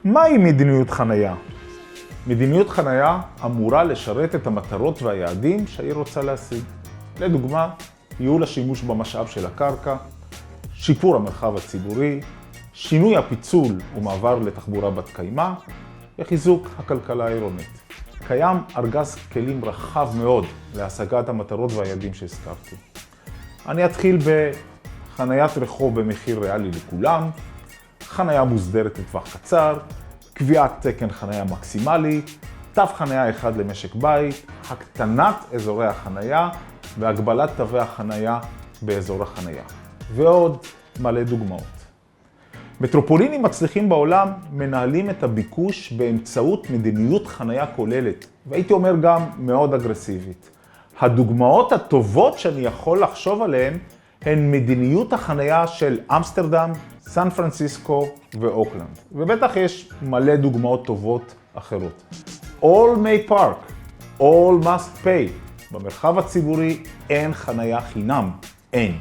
מהי מדיניות חנייה? מדיניות חנייה אמורה לשרת את המטרות והיעדים שהעיר רוצה להשיג. לדוגמה, ייעול השימוש במשאב של הקרקע, שיפור המרחב הציבורי, שינוי הפיצול ומעבר לתחבורה בת קיימא, וחיזוק הכלכלה העירונית. קיים ארגז כלים רחב מאוד להשגת המטרות והיעדים שהזכרתי. אני אתחיל בחניית רחוב במחיר ריאלי לכולם, חנייה מוסדרת לטווח קצר, קביעת תקן חנייה מקסימלי, תו חנייה אחד למשק בית, הקטנת אזורי החנייה והגבלת תווי החנייה באזור החנייה. ועוד מלא דוגמאות. מטרופולינים מצליחים בעולם מנהלים את הביקוש באמצעות מדיניות חנייה כוללת, והייתי אומר גם מאוד אגרסיבית. הדוגמאות הטובות שאני יכול לחשוב עליהן הן מדיניות החנייה של אמסטרדם, סן פרנסיסקו ואוקלנד. ובטח יש מלא דוגמאות טובות אחרות. All may park, all must pay. במרחב הציבורי אין חנייה חינם, אין.